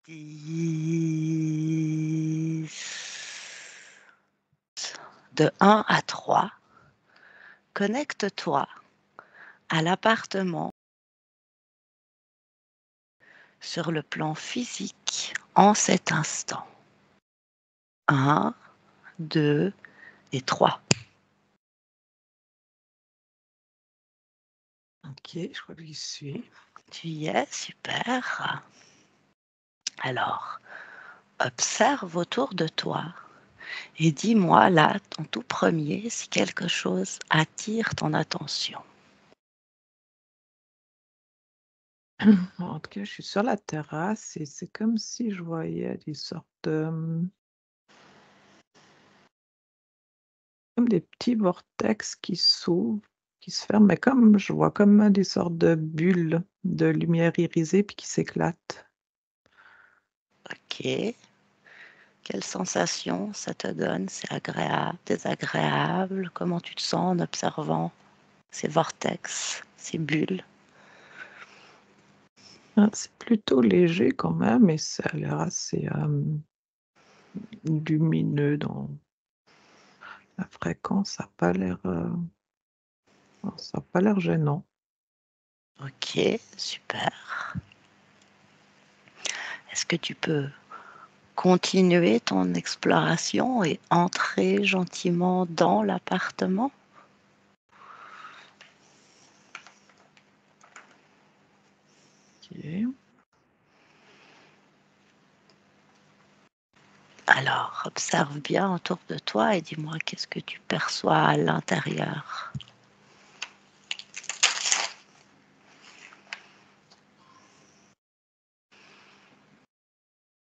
10. De 1 à 3, connecte-toi à l'appartement sur le plan physique en cet instant. 1, 2 et 3. Ok, je crois que j'y suis. Tu y es, super. Alors, observe autour de toi et dis-moi là, en tout premier, si quelque chose attire ton attention. En tout cas, je suis sur la terrasse et c'est comme si je voyais des sortes comme des petits vortex qui s'ouvrent, qui se ferment, mais comme je vois comme des sortes de bulles de lumière irisée puis qui s'éclatent. Ok. Quelle sensation ça te donne? C'est agréable, désagréable? Comment tu te sens en observant ces vortex, ces bulles? Ah, c'est plutôt léger quand même et ça a l'air assez lumineux dans la fréquence. Ça a pas l'air, ça a pas l'air gênant. Ok, super. Est-ce que tu peux continuer ton exploration et entrer gentiment dans l'appartement? Ok. Alors, observe bien autour de toi et dis-moi qu'est-ce que tu perçois à l'intérieur.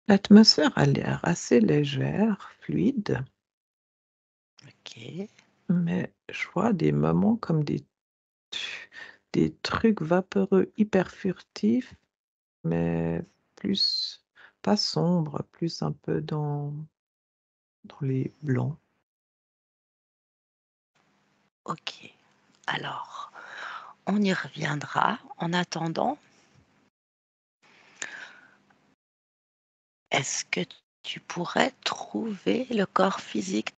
L'atmosphère a l'air assez légère, fluide. Ok, Mais je vois des moments comme des trucs vaporeux hyper furtifs, mais plus pas sombres, plus un peu dans les blancs. ok. Alors, on y reviendra. En attendant, est-ce que tu pourrais trouver le corps physique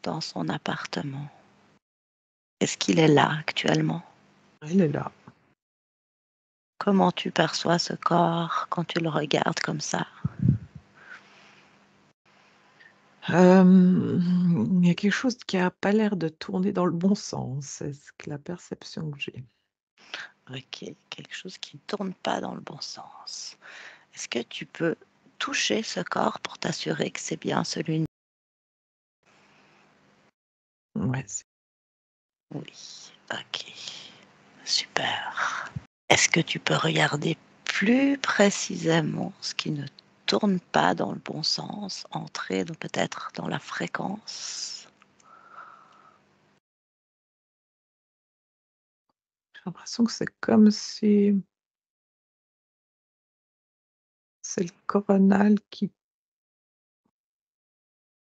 dans son appartement? Est-ce qu'il est là actuellement? Elle est là. Comment tu perçois ce corps quand tu le regardes comme ça? Il y a quelque chose qui a pas l'air de tourner dans le bon sens, c'est la perception que j'ai. Ok, quelque chose qui ne tourne pas dans le bon sens. Est-ce que tu peux toucher ce corps pour t'assurer que c'est bien celui? Ouais, c'est Oui, ok, super. Est-ce que tu peux regarder plus précisément ce qui ne tourne pas dans le bon sens, entrer peut-être dans la fréquence? j'ai l'impression que c'est comme si c'est le coronal qui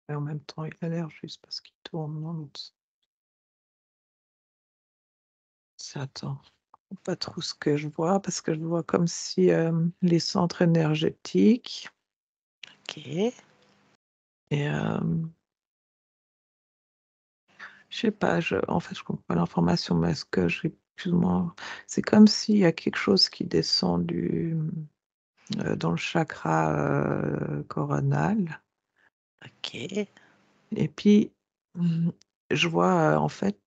et en même temps, il a l'air juste parce qu'il tourne dans l'autre sens. Attends. Pas trop ce que je vois, parce que je vois comme si, les centres énergétiques Ok, et je sais pas, en fait, je comprends pas l'information, mais est-ce que j'ai plus ou moins c'est comme s'il y a quelque chose qui descend dans le chakra, coronal ok. et puis, je vois, en fait,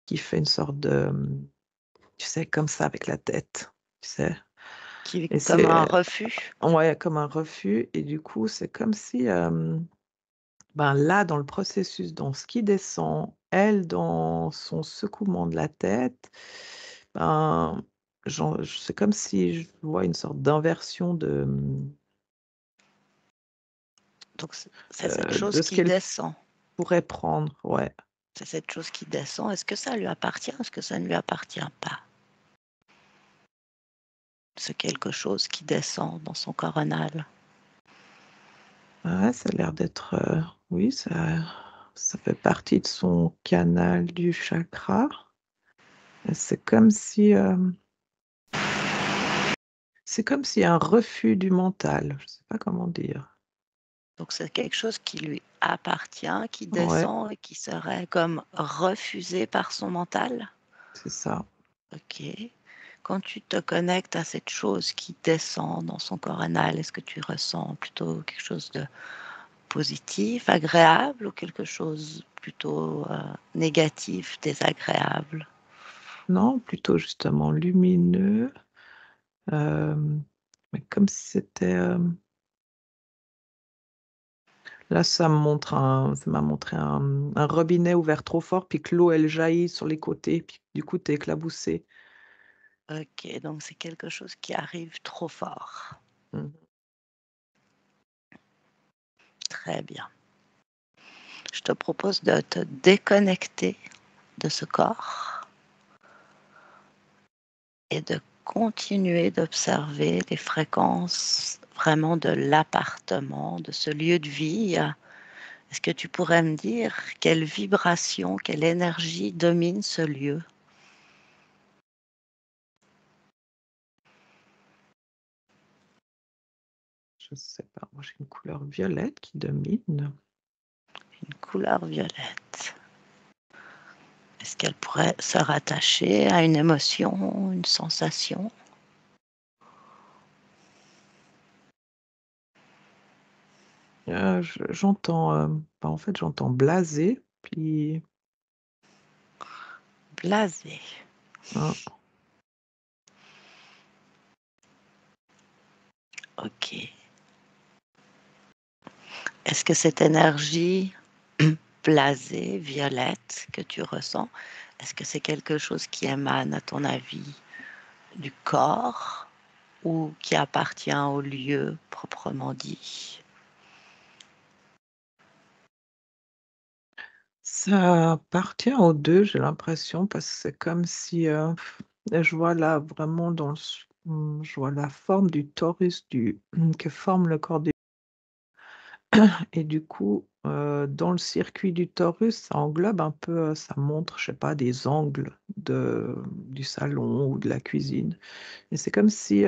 qu'il fait une sorte de, tu sais, comme ça avec la tête, tu sais? Qui est Et comme un c'est refus? ouais, comme un refus et du coup, c'est comme si, ben, là, dans le processus, dans ce qui descend, elle, dans son secouement de la tête, ben, c'est comme si je vois une sorte d'inversion Donc c'est cette chose de ce qui qu'elle descend. pourrait prendre, ouais. C'est cette chose qui descend. Est-ce que ça lui appartient? Est-ce que ça ne lui appartient pas? C'est quelque chose qui descend dans son coronal. Ouais, ça a l'air d'être, oui, ça fait partie de son canal du chakra et c'est comme si, C'est comme s'il y a un refus du mental, je sais pas comment dire. Donc c'est quelque chose qui lui appartient, qui Ouais, descend et qui serait comme refusé par son mental? c'est ça. OK. Quand tu te connectes à cette chose qui descend dans son corps anal, est-ce que tu ressens plutôt quelque chose de positif, agréable ou quelque chose plutôt, négatif, désagréable? Non, plutôt justement lumineux, hem, mais comme si c'était, là ça m'a montré un robinet ouvert trop fort, puis que l'eau elle jaillit sur les côtés, puis du coup tu es éclaboussé. OK, donc c'est quelque chose qui arrive trop fort. Mmh. Très bien. Je te propose de te déconnecter de ce corps et de continuer d'observer les fréquences vraiment de l'appartement, de ce lieu de vie. Est-ce que tu pourrais me dire quelle vibration, quelle énergie domine ce lieu? Je sais pas, moi j'ai une couleur violette qui domine. Une couleur violette. Est-ce qu'elle pourrait se rattacher à une émotion, une sensation? J'entends, en fait j'entends blasé, puis Blasé. hein, OK. Est-ce que cette énergie blasée, violette que tu ressens, est-ce que c'est quelque chose qui émane, à ton avis, du corps ou qui appartient au lieu proprement dit? ça appartient aux 2, j'ai l'impression, parce que c'est comme si, je vois là vraiment je vois la forme du torus que forme le corps du et du coup, dans le circuit du torus, ça englobe un peu, ça montre, je sais pas, des angles du salon ou de la cuisine et c'est comme si,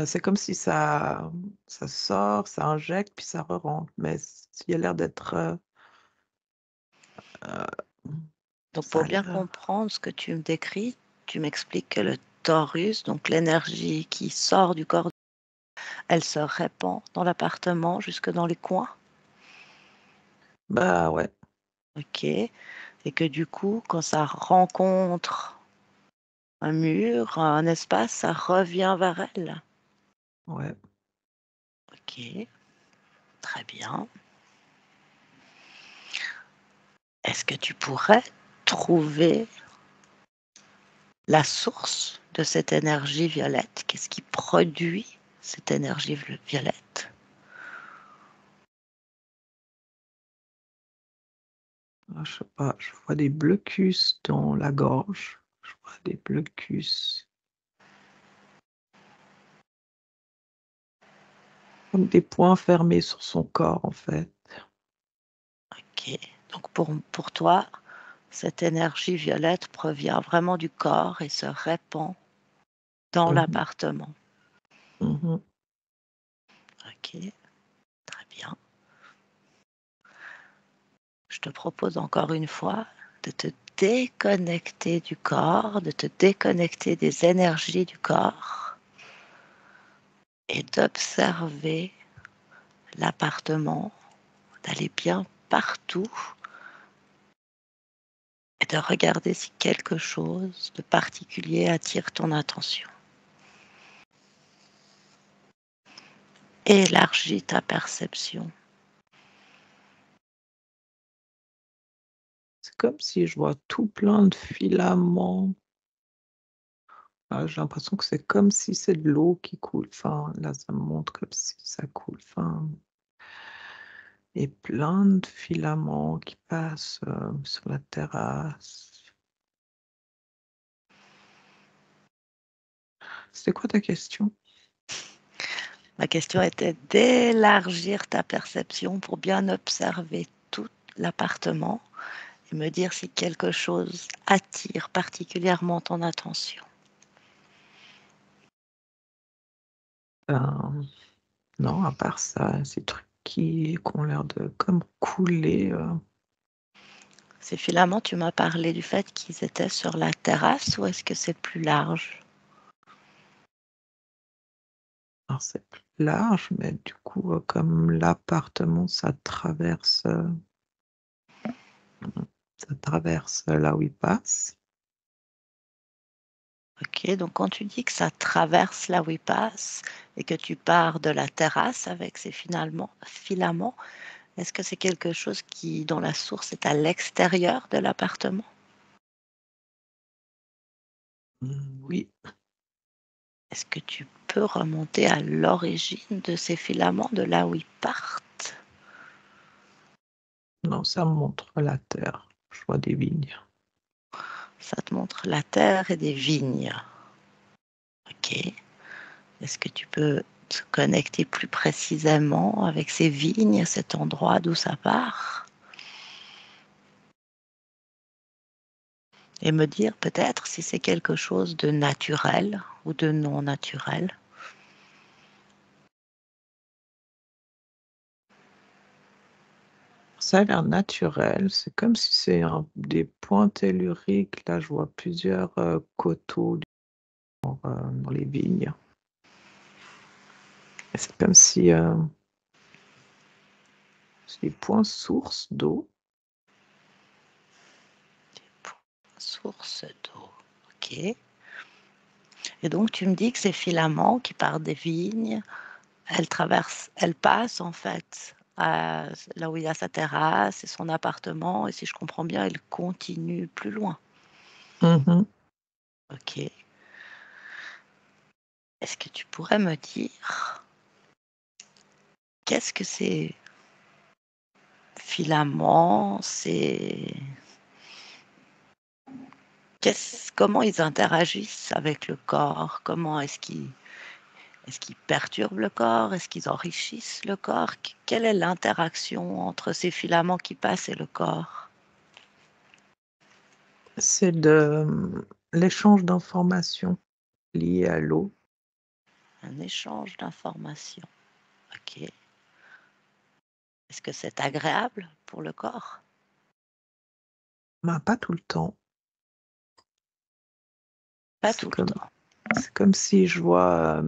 c'est comme si ça sort, ça injecte, puis ça re-rentre, mais il y a l'air d'être, mmh, Donc ça pour a bien l'air comprendre ce que tu me décris, tu m'expliques que le torus, donc l'énergie qui sort du corps, elle se répand dans l'appartement jusque dans les coins? bah, ouais, OK, et que du coup, quand ça rencontre un mur, un espace, ça revient vers elle? ouais. OK, très bien. Est-ce que tu pourrais trouver la source de cette énergie violette? Qu'est-ce qui produit cette énergie violette? Ah, je sais pas, je vois des blocus dans la gorge. Je vois des blocus, comme des points fermés sur son corps, en fait. OK, donc pour toi, cette énergie violette provient vraiment du corps et se répand dans Mmh mh. l'appartement. Mmh. OK, très bien. Je te propose encore une fois de te déconnecter du corps, de te déconnecter des énergies du corps et d'observer l'appartement, d'aller bien partout et de regarder si quelque chose de particulier attire ton attention. Élargis ta perception. C'est comme si je vois tout plein de filaments. Ah, j'ai l'impression que c'est comme si c'est de l'eau qui coule. Enfin, là, ça me montre comme si ça coule. Enfin et plein de filaments qui passent, sur la terrasse. C'était quoi ta question? Ma question était d'élargir ta perception pour bien observer tout l'appartement et me dire si quelque chose attire particulièrement ton attention. Ben, non, à part ça, ces trucs qui ont l'air de comme couler, Ces filaments, tu m'as parlé du fait qu'ils étaient sur la terrasse ou est-ce que c'est plus large? alors c'est plus large, mais du coup, comme l'appartement, ça traverse là où il passe. Ok, donc quand tu dis que ça traverse là où il passe et que tu pars de la terrasse avec ces filaments, est-ce que c'est quelque chose dont la source est à l'extérieur de l'appartement? Oui, Est-ce que tu peux remonter à l'origine de ces filaments, de là où ils partent? non, ça me montre la terre. Je vois des vignes. Ça te montre la terre et des vignes. Ok. Est-ce que tu peux te connecter plus précisément avec ces vignes, cet endroit d'où ça part? Et me dire peut-être si c'est quelque chose de naturel ou de non naturel. Ça a l'air naturel, c'est comme si c'est des points telluriques. Là, je vois plusieurs coteaux dans les vignes. Et c'est comme si c'est des points sources d'eau. Source d'eau. Ok. Et donc tu me dis que ces filaments qui partent des vignes, elles passent en fait là où il y a sa terrasse et son appartement. Et si je comprends bien, elles continuent plus loin. Mhm. Ok. Est-ce que tu pourrais me dire qu'est-ce que ces filaments, comment ils interagissent avec le corps? Comment est-ce qu'ils perturbent le corps? Est-ce qu'ils enrichissent le corps? Quelle est l'interaction entre ces filaments qui passent et le corps? C'est de l'échange d'informations liées à l'eau. Un échange d'informations. Ok. Est-ce que c'est agréable pour le corps? Ben, pas tout le temps. Pas C'est tout le comme, temps. c'est comme si je vois.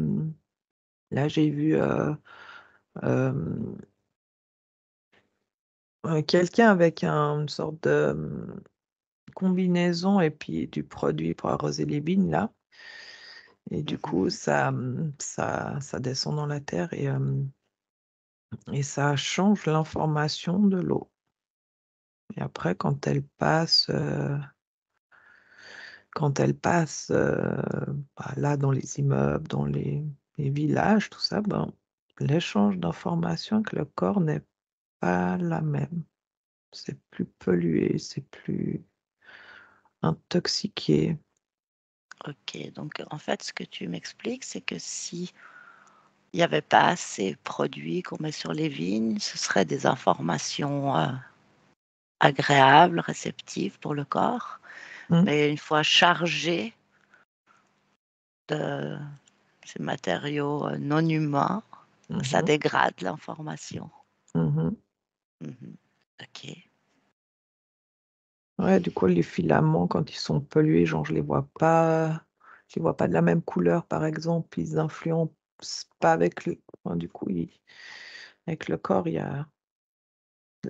Là, j'ai vu euh, quelqu'un avec une sorte de combinaison et puis du produit pour arroser les vignes là. Et du coup, Mhm. ça descend dans la terre et ça change l'information de l'eau. Et après, quand elle passe, bah, là, dans les immeubles, dans les villages, tout ça, ben, l'échange d'informations avec le corps n'est pas la même. C'est plus pollué, c'est plus intoxiqué. Ok, donc en fait, ce que tu m'expliques, c'est que si il n'y avait pas assez de produits qu'on met sur les vignes, ce seraient des informations agréables, réceptives pour le corps, Mmh. mais une fois chargées de ces matériaux non humains, Mmh ça mh. dégrade l'information. Mmh. Mhm. Ok, Ouais, du coup, les filaments, quand ils sont pollués, genre, je les vois pas de la même couleur, par exemple. Ils influencent pas avec le enfin, du coup, avec le corps, il y a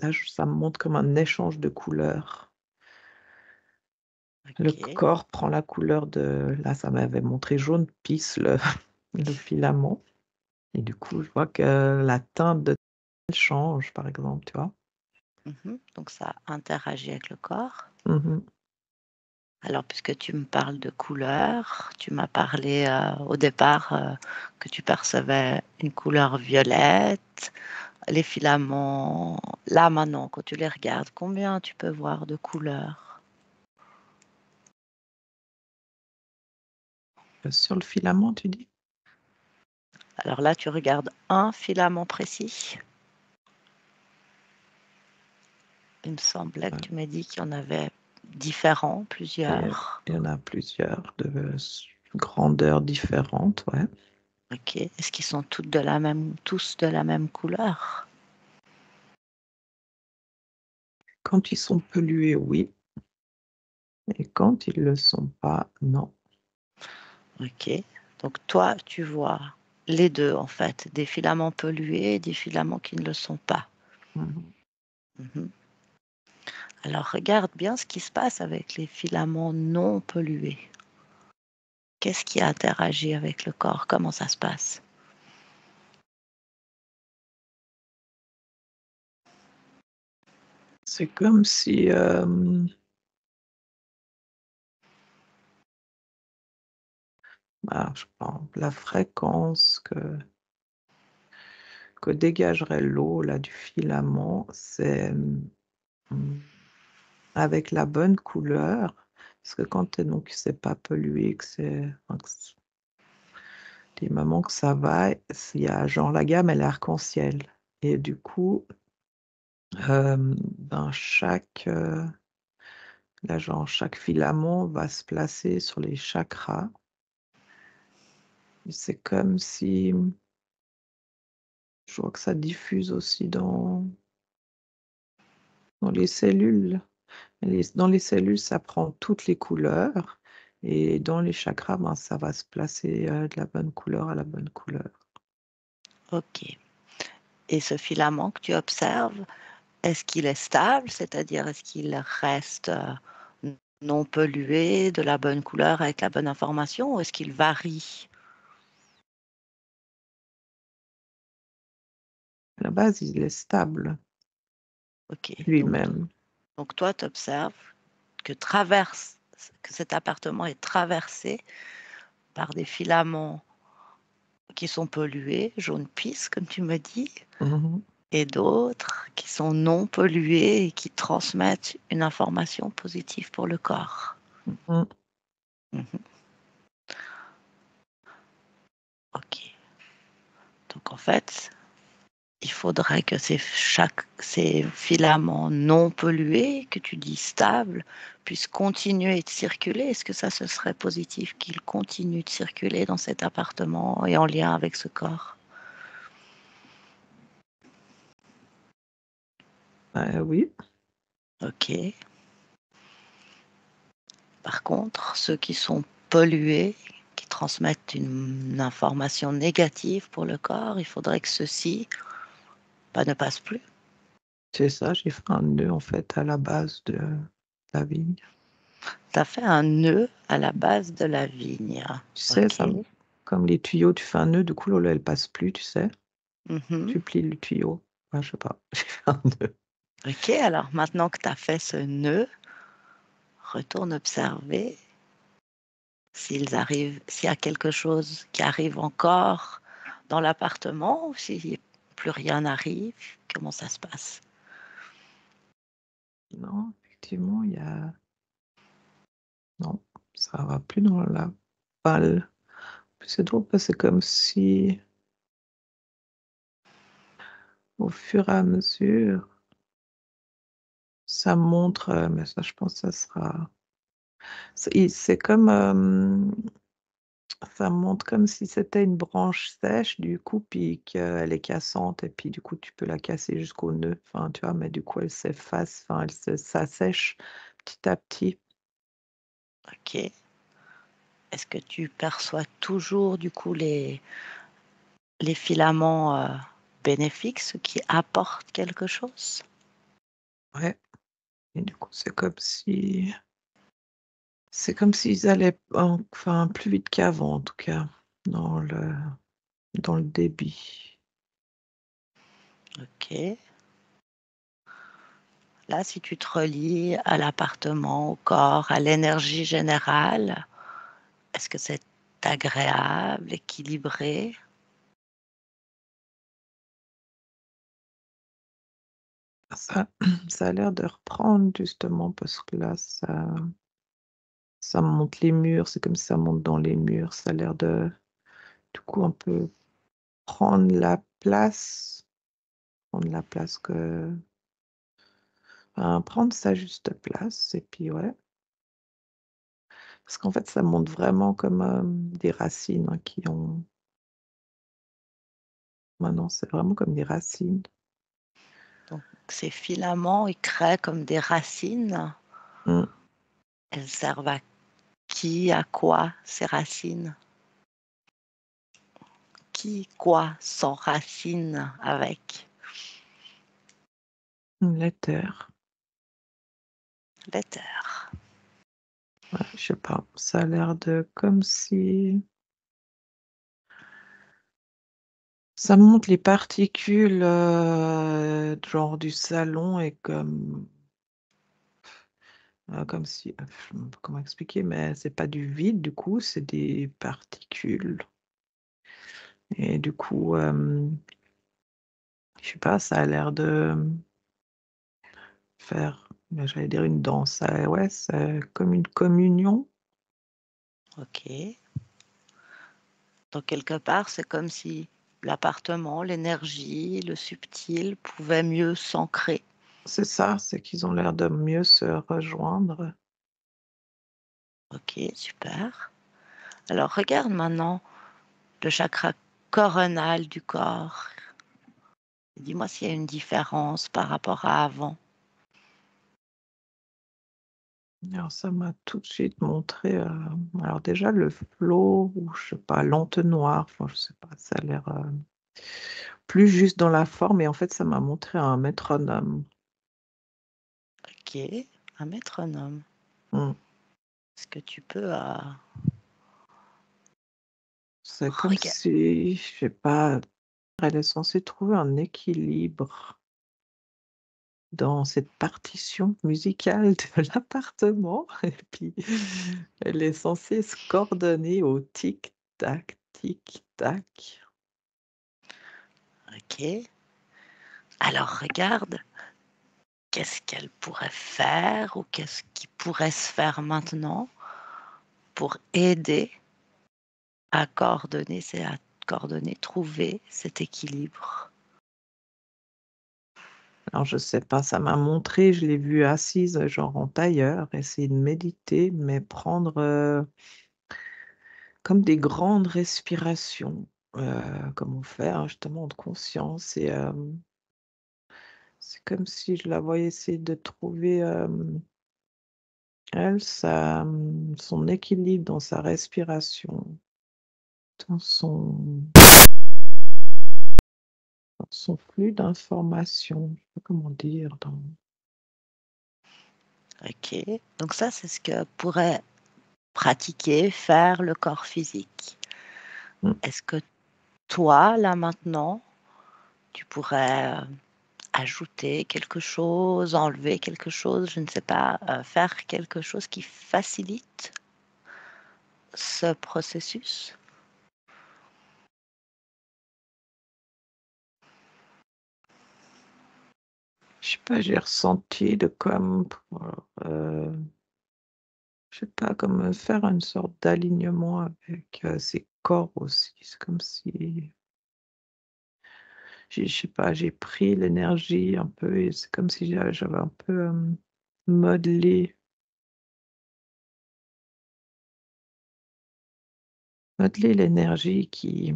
là, ça me montre comme un échange de couleurs. Le ok, corps prend la couleur de là, ça m'avait montré jaune pisse le filament et du coup, je vois que la teinte de change, par exemple, tu vois? mhm. Donc ça interagit avec le corps. Mmh. Alors, puisque tu me parles de couleurs, tu m'as parlé au départ que tu percevais une couleur violette. Les filaments, là maintenant, quand tu les regardes, combien tu peux voir de couleurs? Sur le filament, tu dis? Alors là, tu regardes un filament précis. Il me semblait que Ouais, tu m'as dit qu'il y en avait différents, et plusieurs. il y en a plusieurs de grandeurs différentes, ouais. OK. Est-ce qu'ils sont tous de la même couleur? Quand ils sont pollués, oui, et quand ils le sont pas, non. OK. Donc toi, tu vois les 2 en fait, des filaments pollués et des filaments qui ne le sont pas. Mmh. Mmh. Alors regarde bien ce qui se passe avec les filaments non pollués. Qu'est-ce qui interagit avec le corps? Comment ça se passe? C'est comme si, je pense la fréquence que dégagerait l'eau là du filament, c'est, mmh, avec la bonne couleur, parce que quand donc c'est pas pollué, que c'est enfin que c du moment que ça va, s'il y a genre la gamme elle est arc-en-ciel et du coup, ben là genre chaque filament va se placer sur les chakras et c'est comme si je vois que ça diffuse aussi dans les cellules. Dans les cellules, ça prend toutes les couleurs et dans les chakras, ben, ça va se placer, de la bonne couleur à la bonne couleur. OK. Et ce filament que tu observes, est-ce qu'il est stable? C'est-à-dire est-ce qu'il reste, non pollué, de la bonne couleur, avec la bonne information ou est-ce qu'il varie? À la base, il est stable OK. lui-même. Donc toi, tu observes que cet appartement est traversé par des filaments qui sont pollués, jaune pisse comme tu me dis, Mmh. et d'autres qui sont non pollués et qui transmettent une information positive pour le corps. Mmh. Mmh. OK. Donc en fait, il faudrait que ces filaments non pollués, que tu dis stables, puissent continuer de circuler. Est-ce que ça, ce serait positif qu'ils continuent de circuler dans cet appartement et en lien avec ce corps? Oui, OK. Par contre, ceux qui sont pollués, qui transmettent une information négative pour le corps, il faudrait que ceux-ci, bah, ne passent plus. c'est ça, j'ai fait un nœud en fait à la base de la vigne. Tu as fait un nœud à la base de la vigne. Tu sais, OK. ça m comme les tuyaux, tu fais un nœud, du coup l'eau elle passe plus, tu sais? Mmh. Tu plies le tuyau. Je sais pas, j'ai fait un nœud. OK, alors maintenant que tu as fait ce nœud, retourne observer s'il y a quelque chose qui arrive encore dans l'appartement ou si plus rien n'arrive, comment ça se passe? Non, effectivement, il y a non, ça va plus dans la balle. C'est drôle parce que c'est comme si, au fur et à mesure, ça montre, mais ça, je pense, ça sera c'est comme, ça montre comme si c'était une branche sèche, du coup, puis qu'elle est cassante et puis, du coup, tu peux la casser jusqu'au nœud, enfin, tu vois? Mais du coup, elle s'efface, enfin, elle se s'assèche petit à petit. OK. Est-ce que tu perçois toujours du coup les filaments, bénéfiques, ceux qui apportent quelque chose? Ouais et du coup, c'est comme s'ils allaient enfin, plus vite qu'avant, en tout cas, dans le dans le débit. OK. Là, si tu te relies à l'appartement, au corps, à l'énergie générale, est-ce que c'est agréable, équilibré? Ça ça a l'air de reprendre justement parce que là, ça monte les murs, c'est comme si ça monte dans les murs, ça a l'air de du coup un peu prendre la place que prendre sa juste place et puis ouais, parce qu'en fait ça monte vraiment comme, des racines, hein, qui ont Maintenant, c'est vraiment comme des racines. Donc ces filaments, ils créent comme des racines. Mmh. Elles servent à qui, à quoi ces racines? Qui, quoi s'enracine avec? L'éther. L'éther. Ouais, je sais pas, ça a l'air de comme si ça montre les particules, genre du salon et comme si je sais pas comment expliquer, mais c'est pas du vide du coup, c'est des particules et du coup, je sais pas, ça a l'air de faire, j'allais dire une danse, ouais, c'est comme une communion. OK. Donc quelque part, c'est comme si l'appartement, l'énergie, le subtil pouvaient mieux s'ancrer. C'est ça, c'est qu'ils ont l'air de mieux se rejoindre. OK, super. Alors regarde maintenant le chakra coronal du corps. Dis-moi s'il y a une différence par rapport à avant. Alors ça m'a tout de suite montré, alors déjà le flow ou je sais pas, l'entonnoir, enfin je sais pas, ça a l'air, plus juste dans la forme et en fait ça m'a montré un métronome. OK, un métronome. Mmh. Est-ce que tu peux, C'est comme rega si, je sais pas, elle est censée trouver un équilibre dans cette partition musicale de l'appartement et puis elle est censée se coordonner au tic-tac, tic-tac. OK. Alors regarde, qu'est-ce qu'elle pourrait faire ou qu'est-ce qui pourrait se faire maintenant pour aider à coordonner, c'est à coordonner, trouver cet équilibre. Alors je sais pas, ça m'a montré, je l'ai vue assise, genre en tailleur, essayer de méditer, mais prendre, comme des grandes respirations, comme on fait, hein, justement de conscience et c'est comme si je la voyais essayer de trouver, elle, son équilibre dans sa respiration, dans son flux d'informations, je sais pas comment dire, dans OK, donc ça, c'est ce que pourrait pratiquer, faire le corps physique. mmh. Est-ce que toi, là, maintenant, tu pourrais, ajouter quelque chose, enlever quelque chose, je ne sais pas, faire quelque chose qui facilite ce processus? Je sais pas, j'ai ressenti de comme, je sais pas, comme, faire une sorte d'alignement avec, ses corps aussi. C'est comme si je sais pas, j'ai pris l'énergie un peu et c'est comme si j'avais un peu, modelé l'énergie qui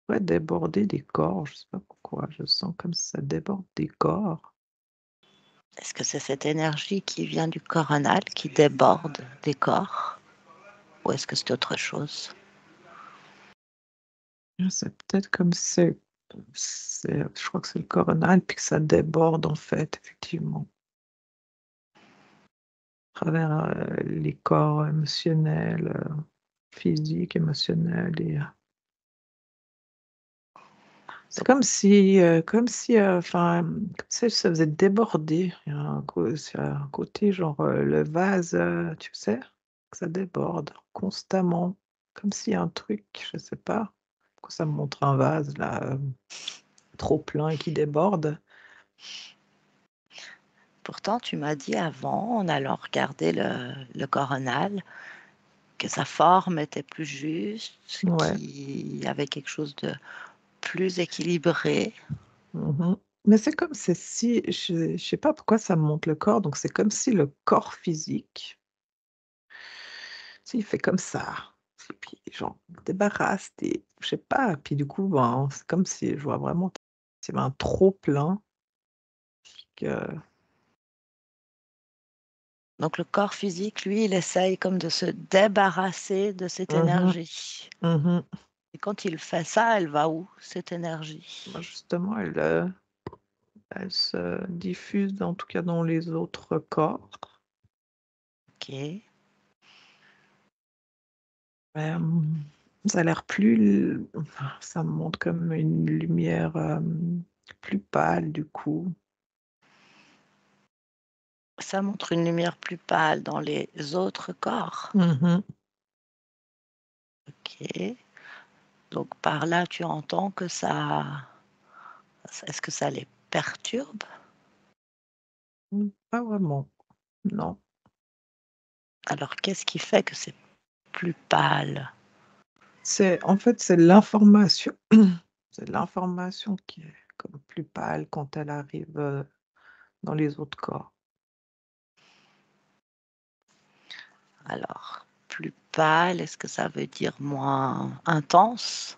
pourrait déborder des corps. Je sais pas pourquoi, je sens comme si ça déborde des corps. Est-ce que c'est cette énergie qui vient du coronal, qui déborde des corps? Ou est-ce que c'est autre chose? C'est peut-être comme je crois que c'est le coronal puis que ça déborde en fait, effectivement. Travers, les corps émotionnels, physiques, émotionnels et c'est Donc comme si, enfin, comme si ça faisait déborder. Il y a un côté genre, le vase, tu sais? Que ça déborde constamment, comme s'il y a un truc, je sais pas, pourquoi ça me montre un vase là, trop plein et qui déborde. pourtant, tu m'as dit avant, en allant regarder le coronal, que sa forme était plus juste, Ouais. qu'il y avait quelque chose de plus équilibré. Mmh. Mais c'est comme si je sais pas pourquoi ça me montre le corps, donc c'est comme si le corps physique, tu sais, il fait comme ça. et puis genre débarrasse des je sais pas, puis du coup, ben, c'est comme si je vois vraiment s'il y avait un trop plein que Donc le corps physique, lui, il essaye comme de se débarrasser de cette mmh énergie. mh. Et quand il fait ça, elle va où, cette énergie? Bah, justement, elle se diffuse, en tout cas dans les autres corps. OK. Hem, Ça a l'air plus ça me montre comme une lumière, plus pâle du coup. Ça montre une lumière plus pâle dans les autres corps? Mmh. OK. Donc par là, tu entends que ça est-ce que ça les perturbe? Pas vraiment, non. Alors qu'est-ce qui fait que c'est plus pâle? C'est en fait, c'est l'information. C'est l'information qui est comme plus pâle quand elle arrive, dans les autres corps. Alors, plus pâle, est-ce que ça veut dire moins intense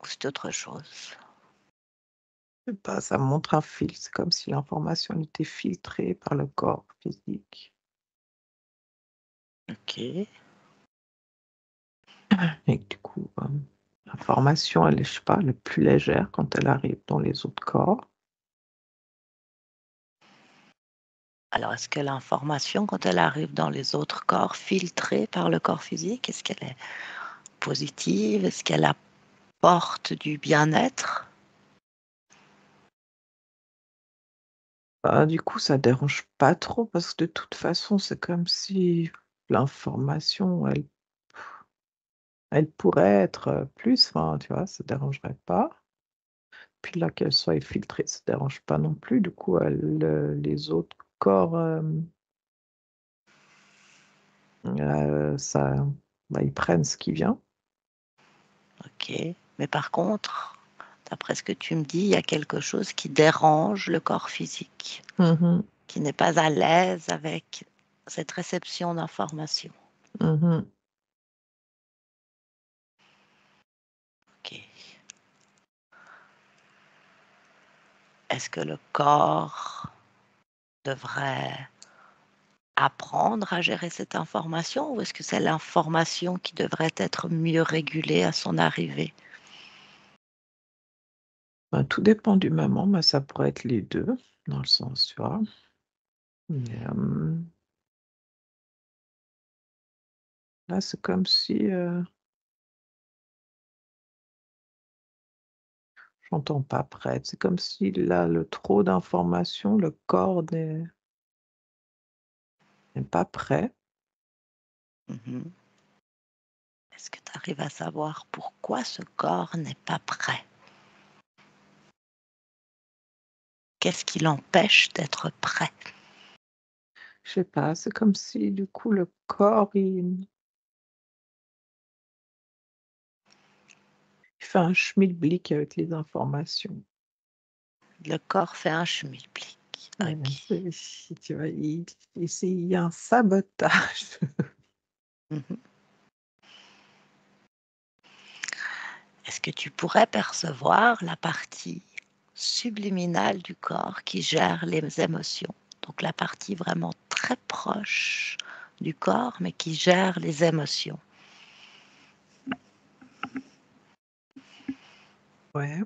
ou c'est autre chose? Je sais pas, ça montre un fil, c'est comme si l'information était filtrée par le corps physique OK. et que du coup, l'information, elle est, je sais pas, elle est plus légère quand elle arrive dans les autres corps. Alors est-ce que l'information, quand elle arrive dans les autres corps, filtrée par le corps physique, est-ce qu'elle est positive? Est-ce qu'elle apporte du bien-être? Du coup, ça dérange pas trop parce que de toute façon, c'est comme si l'information, elle pourrait être, plus, enfin, tu vois? Ça dérangerait pas. Puis là, qu'elle soit filtrée, ça dérange pas non plus. Du coup, les autres corps, ça bah, ils prennent ce qui vient. OK. Mais par contre, d'après ce que tu me dis, il y a quelque chose qui dérange le corps physique, Mmh mh. qui n'est pas à l'aise avec cette réception d'informations. Mmh. OK. Est-ce que le corps devrait apprendre à gérer cette information ou est-ce que c'est l'information qui devrait être mieux régulée à son arrivée? Bah, tout dépend du moment, mais ça pourrait être les 2 dans le sens, tu vois? Mais, là, c'est comme si, j'entends pas prête. C'est comme si là, le trop d'informations, le corps n'est pas prêt. Mmh. Est-ce que tu arrives à savoir pourquoi ce corps n'est pas prêt? Qu'est-ce qui l'empêche d'être prêt? Je sais pas, c'est comme si du coup le corps, il fait un schmilblick avec les informations. Le corps fait un schmilblick. Ouais, OK. tu vois, il y a un sabotage. Mmh. Est-ce que tu pourrais percevoir la partie subliminale du corps qui gère les émotions? Donc la partie vraiment très proche du corps, mais qui gère les émotions. Ouais,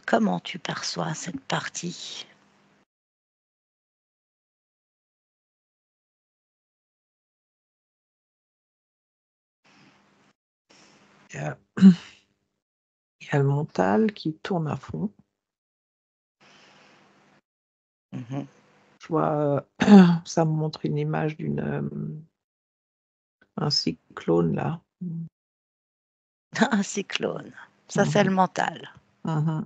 Comment tu perçois cette partie? il y a il y a le mental qui tourne à fond. Mmh. Je vois, ça me montre une image un cyclone là. Un cyclone, ça Mmh c'est le mh. mental. Mmh.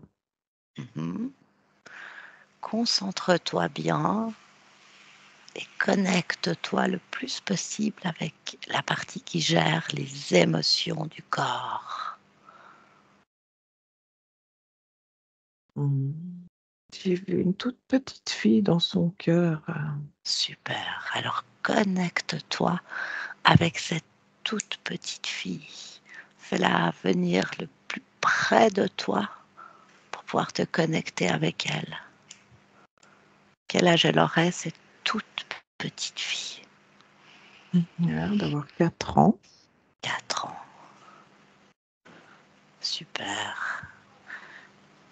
Mmh. Concentre-toi bien et connecte-toi le plus possible avec la partie qui gère les émotions du corps. Mmh. J'ai vu une toute petite fille dans son cœur, Super. Alors connecte-toi avec cette toute petite fille. Fais-la venir le plus près de toi pour pouvoir te connecter avec elle. Quel âge elle aurait, cette toute petite fille? Elle a l'air d'avoir 4 ans. 4 ans. Super.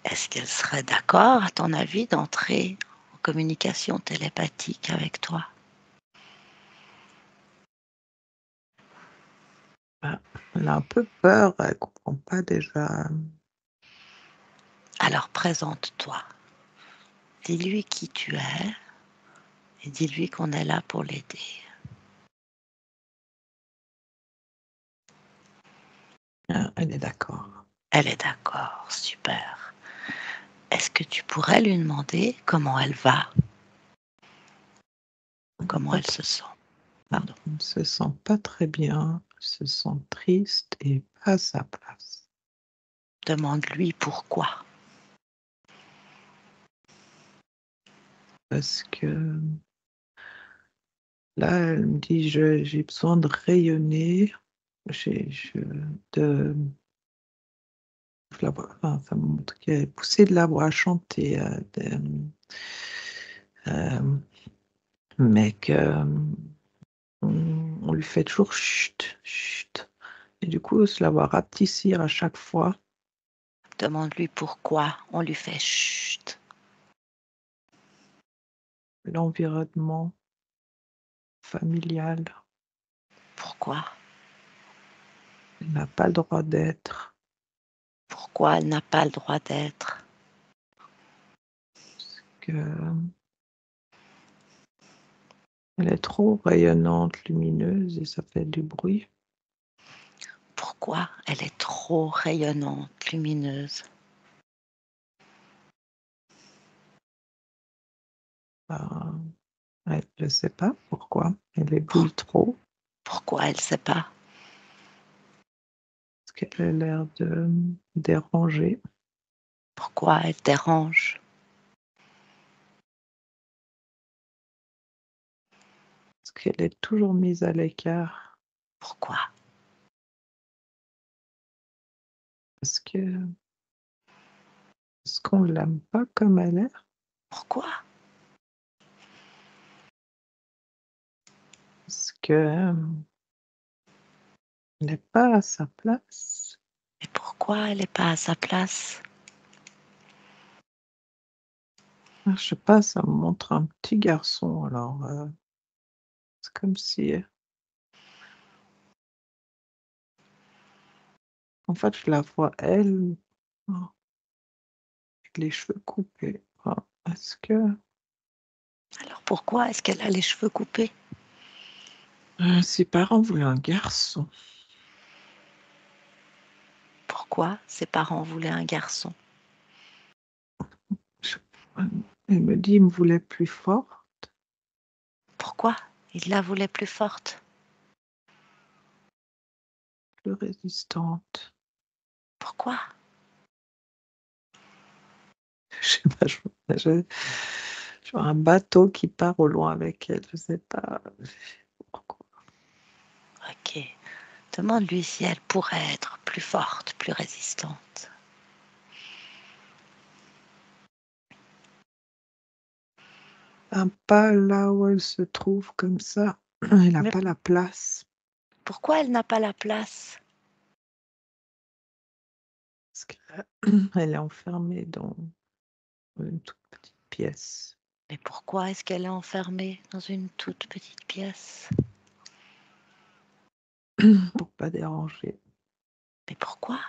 Est-ce qu'elle serait d'accord, à ton avis, d'entrer en communication télépathique avec toi? Elle a un peu peur, elle comprend pas déjà. Alors présente-toi. Dis-lui qui tu es et dis-lui qu'on est là pour l'aider. Elle est d'accord. Elle est d'accord, super. Est-ce que tu pourrais lui demander comment elle va? Comment elle se sent? Pardon. Elle ne se sent pas très bien, elle se sent triste et pas à sa place. Demande-lui pourquoi. Parce que là, elle me dit: «J'ai besoin de rayonner, j'ai je de» je la vois, enfin, ça me montre qu'elle est poussée de la voix chanter, mais que, on lui fait toujours: «Chut, chut» et du coup, se la voit rapetissir à chaque fois. Demande-lui pourquoi on lui fait chut. L'environnement familial, Pourquoi? elle n'a pas le droit d'être, Pourquoi elle n'a pas le droit d'être? que elle est trop rayonnante, lumineuse et ça fait du bruit. Pourquoi elle est trop rayonnante, lumineuse? Ben, elle je sais pas pourquoi, elle Pour- éblouit trop, Pourquoi elle ne sait pas? parce qu'elle a l'air de déranger, Pourquoi elle dérange? parce qu'elle est toujours mise à l'écart, Pourquoi? parce qu'on l'aime pas comme elle est, Pourquoi? parce que, elle n'est pas à sa place. Et pourquoi elle n'est pas à sa place? Ah, je sais pas, ça me montre un petit garçon alors, c'est comme si, en fait, je la vois elle, oh, avec les cheveux coupés. Enfin, est-ce que, Alors pourquoi est-ce qu'elle a les cheveux coupés? ses parents voulaient un garçon? Pourquoi ses parents voulaient un garçon? Je elle me dit: «Il me voulait plus forte, Pourquoi il la voulait plus forte? plus résistante». Pourquoi? Je sais pas, je vois un bateau qui part au loin avec elle, je sais pas pourquoi. Ok. Demande-lui si elle pourrait être plus forte, plus résistante. Pas là où elle se trouve comme ça, elle a Mais pas la place. pourquoi elle n'a pas la place? Parce qu'elle elle est enfermée dans une toute petite pièce Mais pourquoi est-ce qu'elle est enfermée dans une toute petite pièce? pour pas déranger. Mais pourquoi?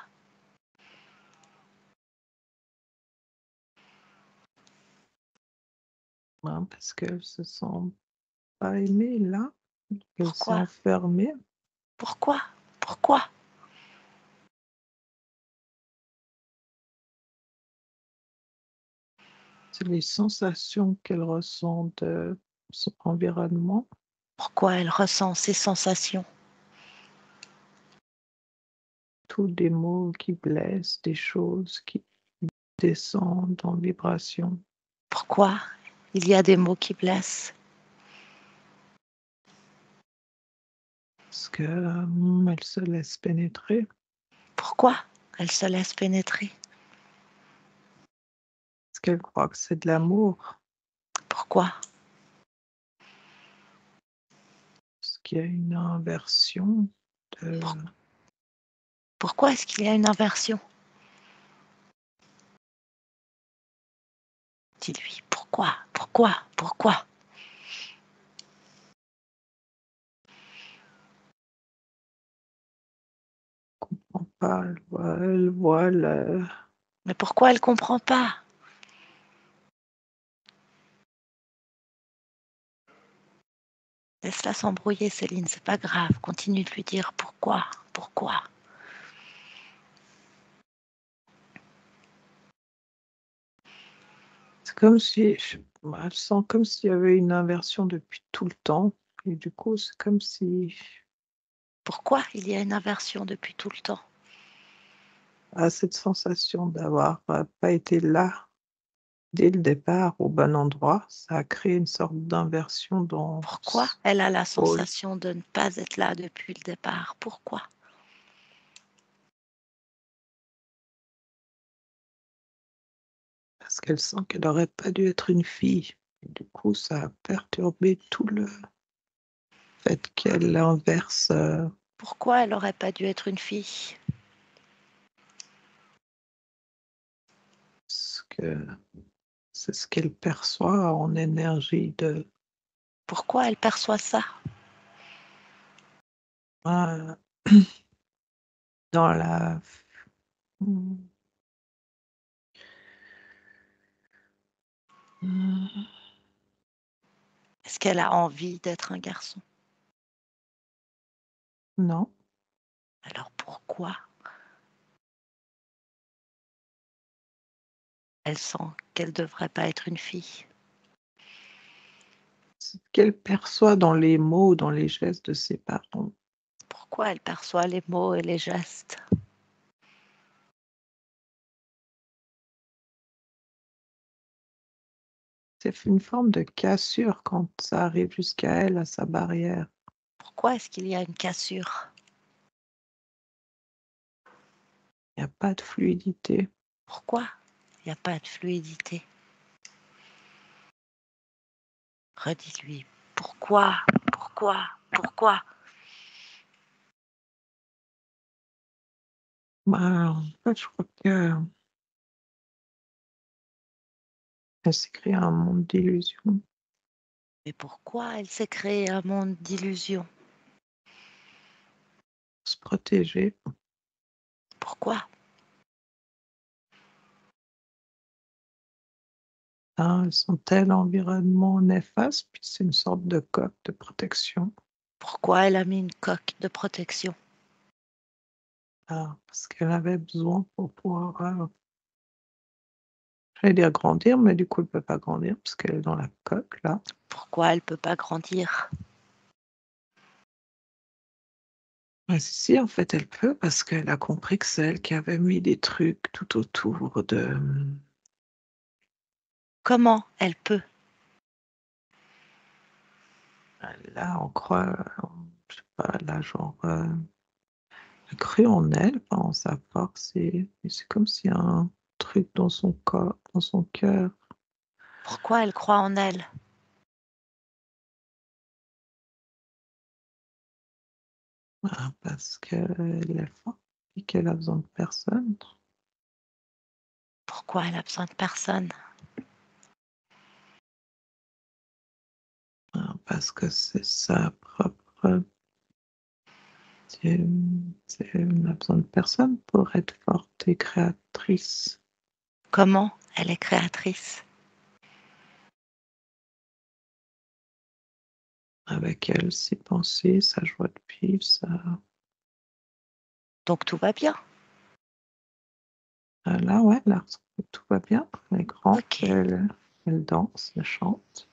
Hein, parce qu'elle se sent pas aimée là, elle s'est Pourquoi? enfermée. Pourquoi? Pourquoi? C'est les sensations qu'elle ressent de son environnement, Pourquoi elle ressent ces sensations? tous des mots qui blessent, des choses qui descendent en vibration. Pourquoi il y a des mots qui blessent? Parce que, elle se laisse pénétrer. Pourquoi elle se laisse pénétrer? Parce qu'elle croit que c'est de l'amour. Pourquoi? Parce qu'il y a une inversion de Pourquoi est-ce qu'il y a une inversion? Dis-lui, pourquoi? Pourquoi? Pourquoi? comprend pas, elle voit le Mais pourquoi elle comprend pas? Laisse-la s'embrouiller, Céline, c'est pas grave. Continue de lui dire pourquoi, pourquoi. c'est comme si elle sent comme s'il y avait une inversion depuis tout le temps et du coup, c'est comme si Pourquoi il y a une inversion depuis tout le temps? elle a cette sensation d'avoir, pas été là dès le départ au bon endroit. Ça a créé une sorte d'inversion dans Pourquoi ce elle a la rôle. sensation de ne pas être là depuis le départ? Pourquoi? Parce qu'elle sent qu'elle aurait pas dû être une fille. Et du coup, ça a perturbé tout le fait qu'elle inverse, Pourquoi elle n'aurait pas dû être une fille? ce que c'est ce qu'elle perçoit en énergie de, Pourquoi elle perçoit ça? heu, dans la mmh, mmh, Est-ce qu'elle a envie d'être un garçon? non, Alors pourquoi elle sent qu'elle ne devrait pas être une fille? ce qu'elle perçoit dans les mots, dans les gestes de ses parents. Pourquoi elle perçoit les mots et les gestes? C'est une forme de cassure quand ça arrive jusqu'à elle, à sa barrière. Pourquoi est-ce qu'il y a une cassure? Il y a pas de fluidité. Pourquoi il n'y a pas de fluidité? Redis-lui. Pourquoi? Pourquoi? Pourquoi? Bah, en fait, je crois qu'elle s'est créée un monde d'illusions. Mais pourquoi elle s'est créée un monde d'illusions? Se protéger. Pourquoi? Son tel environnement néfaste, puis c'est une sorte de coque de protection. Pourquoi elle a mis une coque de protection? Parce qu'elle avait besoin pour pouvoir, j'allais dire grandir, mais du coup, elle peut pas grandir parce qu'elle est dans la coque là. Pourquoi elle ne peut pas grandir? Bah, si, en fait, elle peut parce qu'elle a compris que c'est elle qui avait mis des trucs tout autour de, Comment elle peut? là, on croit, je sais pas, là, genre, elle a cru en elle, pas en sa force et c'est comme s'il y a un truc dans son corps, dans son cœur. Pourquoi elle croit en elle? Parce qu'elle est forte et qu'elle a besoin de personne. Pourquoi elle a besoin de personne? Parce que c'est sa propre, elle a besoin de personne pour être forte et créatrice. Comment elle est créatrice? Avec elle, ses pensées, sa joie de vivre, Donc tout va bien. là, ouais, là, tout va bien. Elle est grande, Ok, elle danse, elle chante.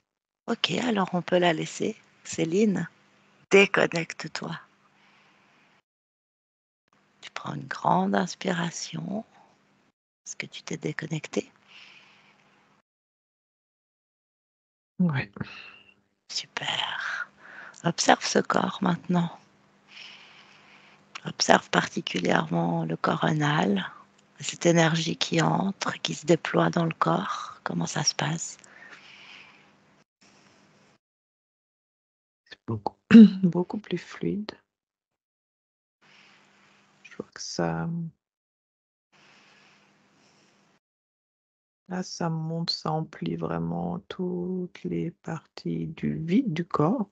ok, alors on peut la laisser. Céline, déconnecte-toi. Tu prends une grande inspiration. Est-ce que tu t'es déconnecté? Ouais. Super. Observe ce corps maintenant. Observe particulièrement le corps anal, cette énergie qui entre, qui se déploie dans le corps. Comment ça se passe? C'est beaucoup beaucoup plus fluide. Je vois que ça là, ça monte, ça emplit vraiment toutes les parties du vide du corps.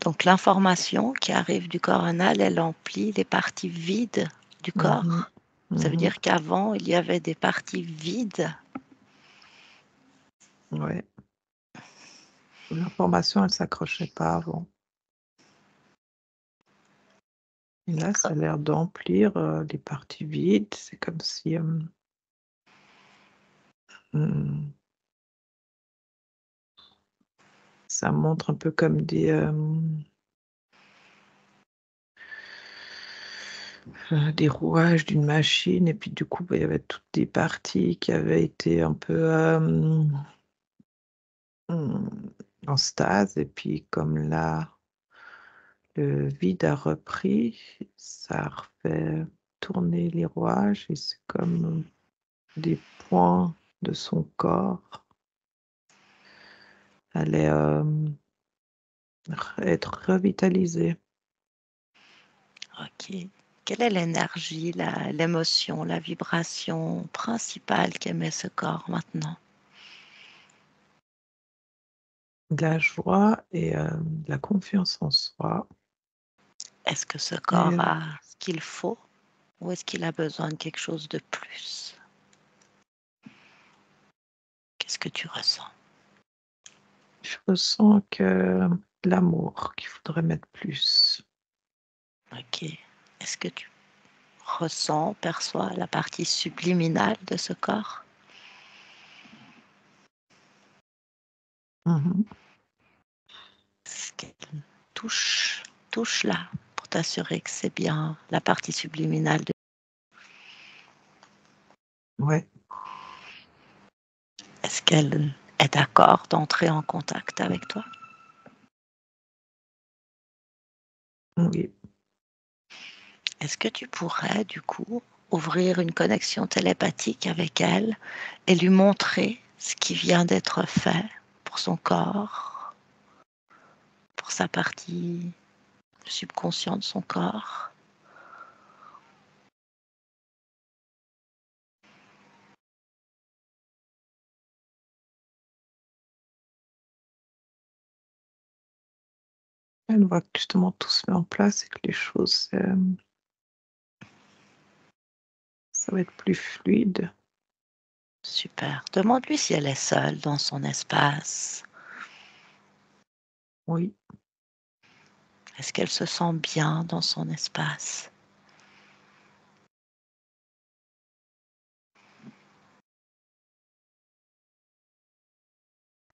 Donc l'information qui arrive du corps anal, elle emplit les parties vides du Mmh. corps. Ça veut Mmh. dire qu'avant, il y avait des parties vides. Ouais. L'information, elle s'accrochait pas avant. Et là, ça a l'air d'emplir, les parties vides. C'est comme si, mmh, ça montre un peu comme des rouages d'une machine et puis du coup, bah, il y avait toutes des parties qui avaient été un peu, mmh, en stase et puis comme là, le vide a repris, ça a refait tourner les rouages et c'est comme, des points de son corps allaient, être revitalisés. Ok. Quelle est l'énergie, l'émotion, la vibration principale qu'émet ce corps maintenant? De la joie et de la confiance en soi Est-ce que ce et corps a ce qu'il faut ou est-ce qu'il a besoin de quelque chose de plus? Qu'est-ce que tu ressens? je ressens que l'amour, qu'il faudrait mettre plus. Ok. Est-ce que tu ressens, perçois la partie subliminale de ce corps? Mmh. Ce qu'elle touche là pour t'assurer que c'est bien la partie subliminale de... Ouais, Est-ce qu'elle est d'accord d'entrer en contact avec toi? oui. Est-ce que tu pourrais, du coup, ouvrir une connexion télépathique avec elle et lui montrer ce qui vient d'être fait pour son corps, pour sa partie subconsciente de son corps? Elle voit que justement tout se met en place et que les choses, ça va être plus fluide. Super. Demande-lui si elle est seule dans son espace. Oui, Est-ce qu'elle se sent bien dans son espace?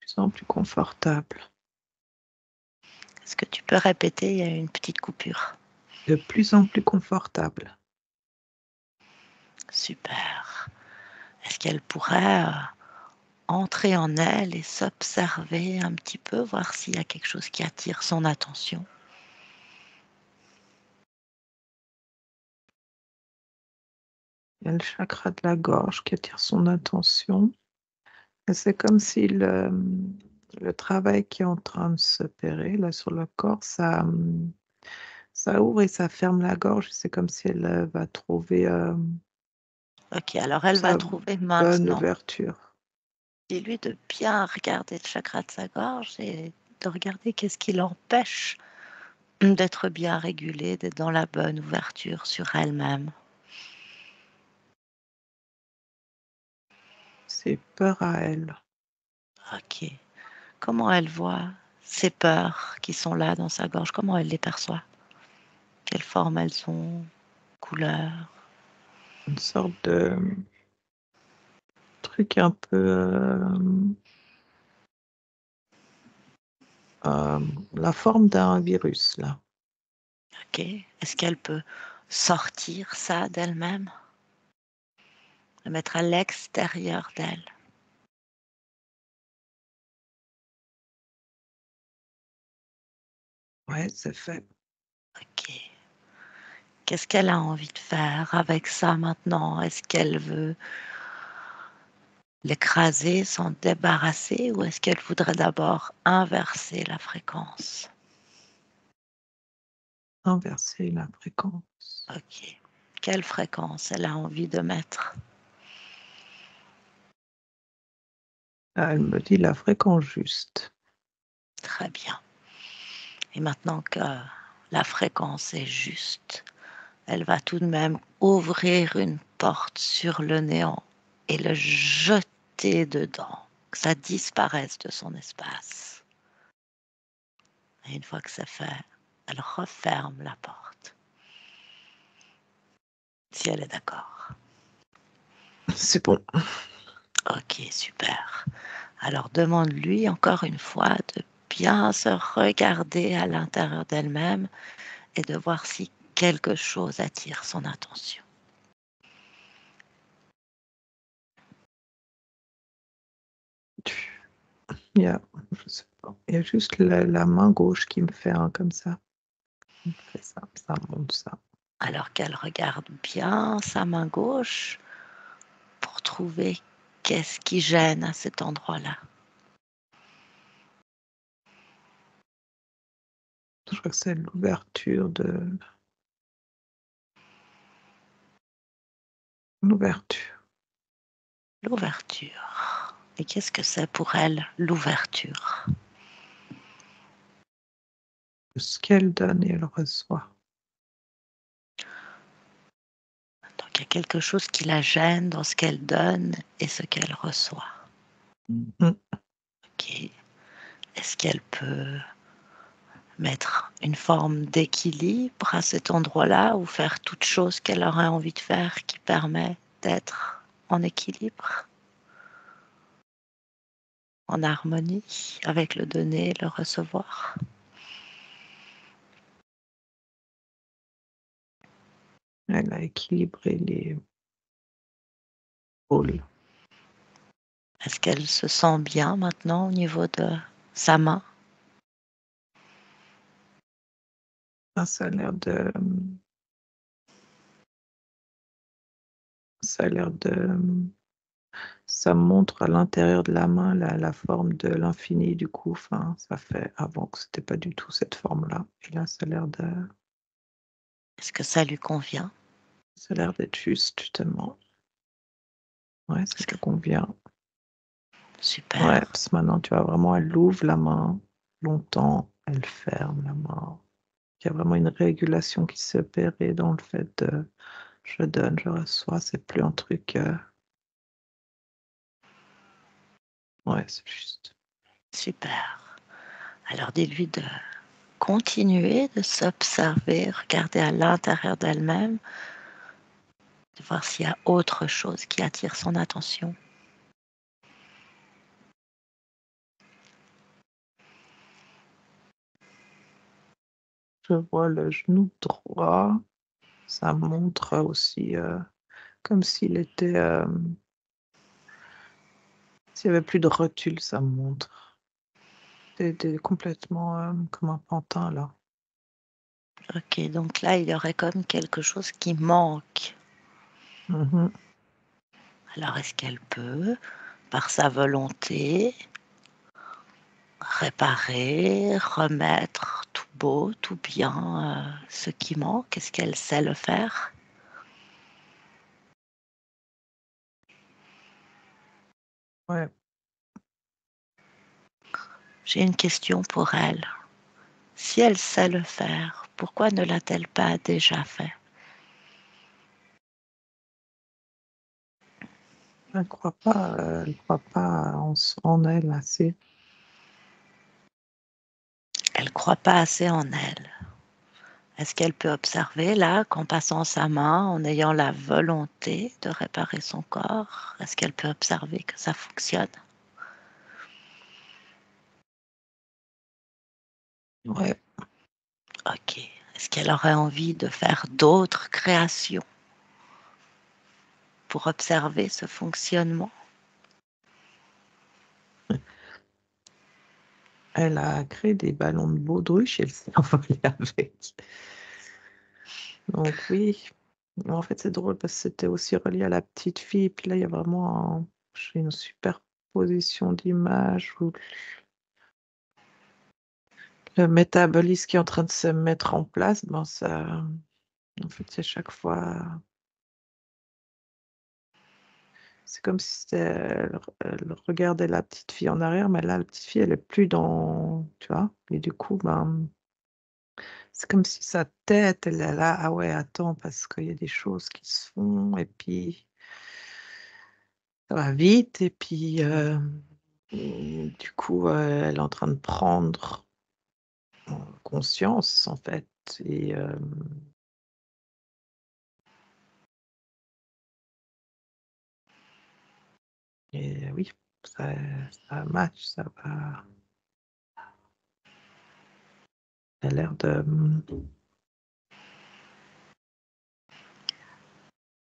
de plus en plus confortable. Est-ce que tu peux répéter? Il y a eu une petite coupure. De plus en plus confortable. Super. Est-ce qu'elle pourrait entrer en elle et s'observer un petit peu, voir s'il y a quelque chose qui attire son attention? Il y a le chakra de la gorge qui attire son attention. Et c'est comme si le travail qui est en train de s'opérer là sur le corps, ça ouvre et ça ferme la gorge. C'est comme si elle, va trouver, Ok, alors elle va sa trouver bonne maintenant. ouverture. Dis-lui de bien regarder le chakra de sa gorge et de regarder qu'est-ce qui l'empêche d'être bien régulée, d'être dans la bonne ouverture sur elle-même. C'est peur à elle. Ok. Comment elle voit ces peurs qui sont là dans sa gorge? Comment elle les perçoit? Quelle forme elles ont? Couleur? Une sorte de truc un peu, la forme d'un virus là. Ok. Est-ce qu'elle peut sortir ça d'elle-même? Le mettre à l'extérieur d'elle? Ouais, c'est fait. Ok. Qu'est-ce qu'elle a envie de faire avec ça maintenant? Est-ce qu'elle veut l'écraser, s'en débarrasser, ou est-ce qu'elle voudrait d'abord inverser la fréquence? Inverser la fréquence. Ok. Quelle fréquence elle a envie de mettre? Ah, elle me dit la fréquence juste. Très bien. Et maintenant que la fréquence est juste, elle va tout de même ouvrir une porte sur le néant et le jeter dedans, que ça disparaisse de son espace. Et une fois que c'est fait, elle referme la porte, si elle est d'accord. C'est bon. Ok, super. Alors demande-lui encore une fois de bien se regarder à l'intérieur d'elle-même et de voir si quelque chose attire son attention. Il y a, je sais pas, il y a juste la main gauche qui me fait un comme ça. Elle me fait ça, ça monte ça. Alors qu'elle regarde bien sa main gauche pour trouver qu'est-ce qui gêne à cet endroit-là. Je crois que c'est l'ouverture de l'ouverture. L'ouverture. Et qu'est-ce que c'est pour elle, l'ouverture? Ce qu'elle donne et elle reçoit. Donc il y a quelque chose qui la gêne dans ce qu'elle donne et ce qu'elle reçoit. Mhm. Ok. Est-ce qu'elle peut mettre une forme d'équilibre à cet endroit-là ou faire toute chose qu'elle aurait envie de faire qui permet d'être en équilibre, en harmonie avec le donner et le recevoir? Elle a équilibré les pôles. Est-ce qu'elle se sent bien maintenant au niveau de sa main? Ah, ça a l'air de, ça a l'air de, ça montre à l'intérieur de la main la forme de l'infini du coup. Enfin, ça fait avant que c'était pas du tout cette forme-là. Et là, Est-ce que ça lui convient? ça a l'air d'être juste justement. Ouais, ça Est-ce lui que... convient. Ouais, Super, parce que maintenant, tu vois, vraiment, elle ouvre la main longtemps, elle ferme la main. Il y a vraiment une régulation qui s'opérait dans le fait de je donne, je reçois, c'est plus un truc. Ouais, c'est juste. super. Alors dis-lui de continuer de s'observer, regarder à l'intérieur d'elle-même, de voir s'il y a autre chose qui attire son attention. Je vois le genou droit, ça montre aussi comme s'il était. S'il y avait plus de rotule, ça montre. T'es complètement comme un pantin là. Ok, donc là, il y aurait comme quelque chose qui manque. Mhm. Alors, est-ce qu'elle peut, par sa volonté, réparer, remettre tout beau, tout bien, ce qui manque? Est-ce qu'elle sait le faire? Ouais. J'ai une question pour elle. Si elle sait le faire, pourquoi ne l'a-t-elle pas déjà fait? Elle croit pas en elle assez. Elle ne croit pas assez en elle. Est-ce qu'elle peut observer là qu'en passant sa main, en ayant la volonté de réparer son corps, est-ce qu'elle peut observer que ça fonctionne? Ouais. Ok. Est-ce qu'elle aurait envie de faire d'autres créations pour observer ce fonctionnement? Elle a créé des ballons de baudruche et elle s'est envolée avec. Donc oui, en fait, c'est drôle parce que c'était aussi relié à la petite fille. Puis là, il y a vraiment j'ai une superposition d'images où le métabolisme qui est en train de se mettre en place, ben ça en fait, c'est chaque fois c'est comme si c'était elle regardait la petite fille en arrière, mais là, la petite fille, elle est plus dans tu vois? Et du coup, ben, c'est comme si sa tête, elle est là: «Ah ouais, attends, parce qu'il y a des choses qui se font et puis ça va vite» et puis, du coup, elle est en train de prendre, conscience, en fait et oui, ça ça match, ça va ça a l'air de,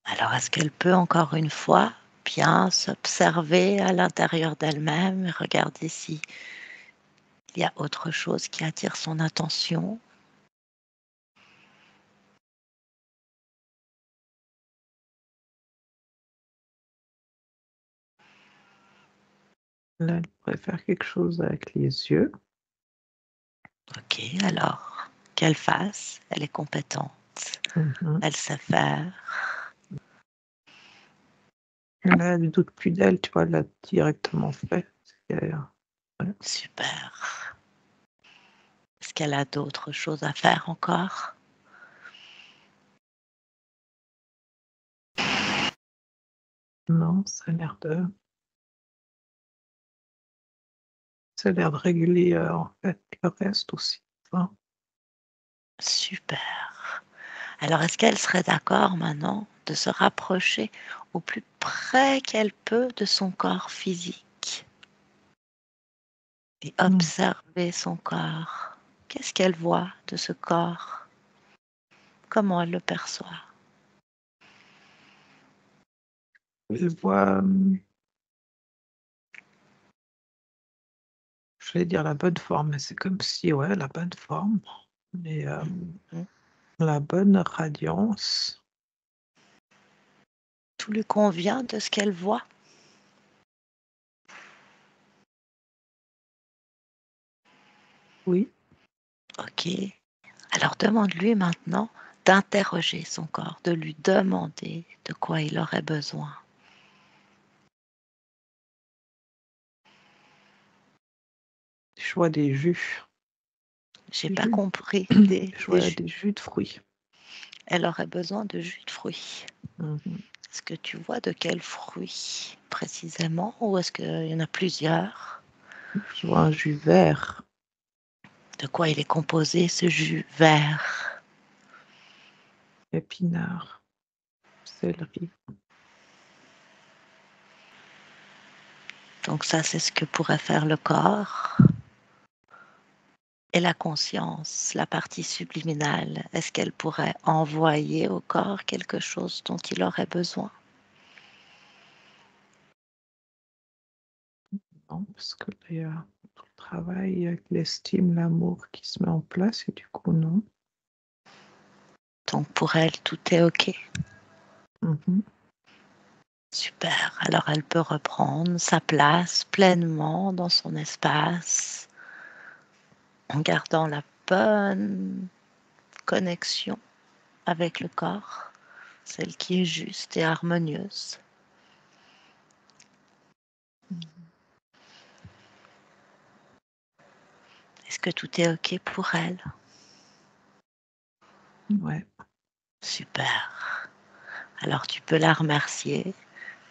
Alors, est-ce qu'elle peut encore une fois bien s'observer à l'intérieur d'elle-même et regarder s'il y a autre chose qui attire son attention? là, elle pourrait faire quelque chose avec les yeux. Ok, alors, qu'elle fasse, elle est compétente, Mmh mh. elle sait faire. Là, elle doute plus d'elle, tu vois? Elle l'a directement fait. C'est ouais. Super. Est-ce qu'elle a d'autres choses à faire encore? Non, ça a l'air de réguler, en fait, le reste aussi, tu vois? Super. Alors, est-ce qu'elle serait d'accord maintenant de se rapprocher au plus près qu'elle peut de son corps physique et Mmh. observer son corps? Qu'est-ce qu'elle voit de ce corps? Comment elle le perçoit? Elle voit, j'allais dire la bonne forme, mais c'est comme si ouais, la bonne forme et Mhm. la bonne radiance. Tout lui convient de ce qu'elle voit? Oui, Ok. Alors demande-lui maintenant d'interroger son corps, de lui demander de quoi il aurait besoin. je vois des jus. J'ai Des pas jus compris je des vois jus. des jus de fruits. Elle aurait besoin de jus de fruits. Mmh mh. Est-ce que tu vois de quels fruits précisément ou est-ce qu'il y en a plusieurs? Je vois un jus vert, De quoi il est composé ce jus vert? épinard, céleri. Donc ça, c'est ce que pourrait faire le corps. Et la conscience, la partie subliminale, est-ce qu'elle pourrait envoyer au corps quelque chose dont il aurait besoin? Non, parce que là, il y a tout le travail avec l'estime, l'amour qui se met en place et du coup, non. Donc pour elle, tout est OK. Mmh mh. Super. Alors elle peut reprendre sa place pleinement dans son espace en gardant la bonne connexion avec le corps, celle qui est juste et harmonieuse. Mmh. Est-ce que tout est OK pour elle? Ouais. Super. Alors tu peux la remercier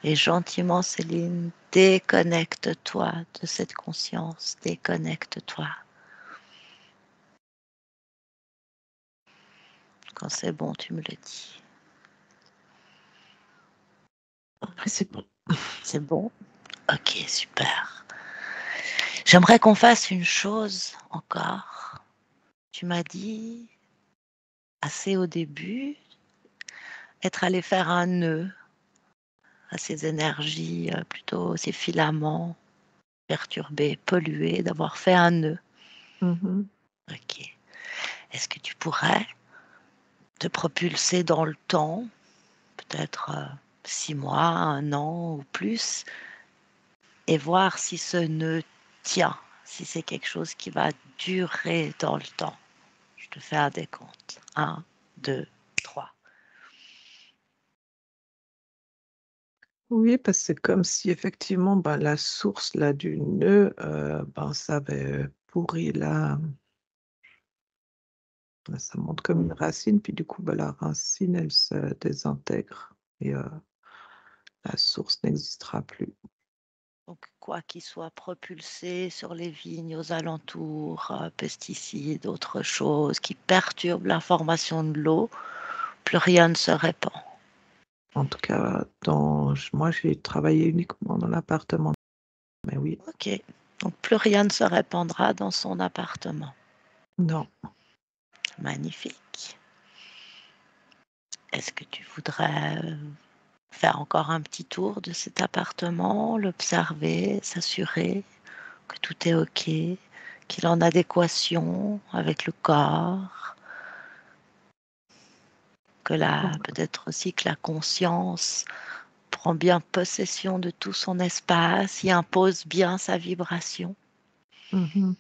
et gentiment, Céline, déconnecte-toi de cette conscience, déconnecte-toi. Quand c'est bon, tu me le dis. Après c'est bon. C'est bon? OK, super. J'aimerais qu'on fasse une chose encore. Tu m'as dit assez au début, être allé faire un nœud à ces énergies, plutôt ces filaments perturbés, pollués, d'avoir fait un nœud. Mmh mh. OK. Est-ce que tu pourrais te propulser dans le temps, peut-être 6 mois, 1 an ou plus, et voir si ce nœud tient, si c'est quelque chose qui va durer dans le temps. Je te fais un décompte. 1, 2, 3. Oui, parce que c'est comme si effectivement, ben, la source là du nœud, ben, ça avait pourri ça monte comme une racine, puis du coup, ben, la racine, elle se désintègre et la source n'existera plus. Donc, quoi qu'il soit propulsé sur les vignes aux alentours, pesticides, autre chose qui perturbe la formation de l'eau, plus rien ne se répand. En tout cas, moi, j'ai travaillé uniquement dans l'appartement, mais oui, Ok, donc plus rien ne se répandra dans son appartement. non. Magnifique. Est-ce que tu voudrais faire encore un petit tour de cet appartement, l'observer, s'assurer que tout est ok, qu'il est en adéquation avec le corps, peut-être aussi que la conscience prend bien possession de tout son espace, y impose bien sa vibration. Mmh.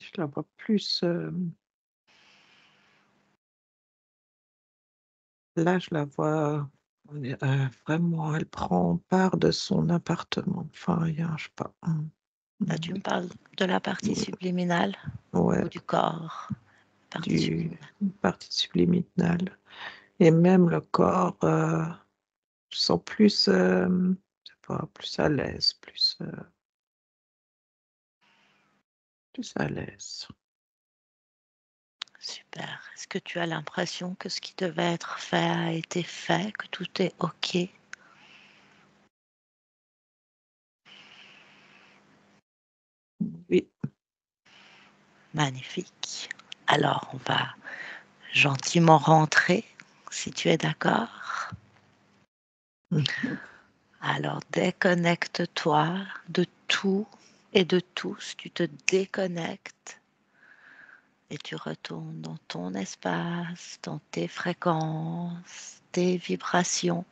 Je la vois plus, là, je la vois, vraiment, elle prend part de son appartement. Enfin, il y a je sais pas, Là, tu me mmh, parles de la partie subliminale ouais, ou du corps, partie du subliminale. une partie subliminale et même le corps, je sens plus, je sais pas, plus à l'aise, plus à l'aise. Super. Est-ce que tu as l'impression que ce qui devait être fait a été fait, que tout est ok? Oui. Magnifique. Alors, on va gentiment rentrer, si tu es d'accord. Mmh. Alors, déconnecte-toi de tout et de tous. Tu te déconnectes et tu retournes dans ton espace, dans tes fréquences, tes vibrations.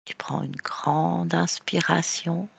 Tu prends une grande inspiration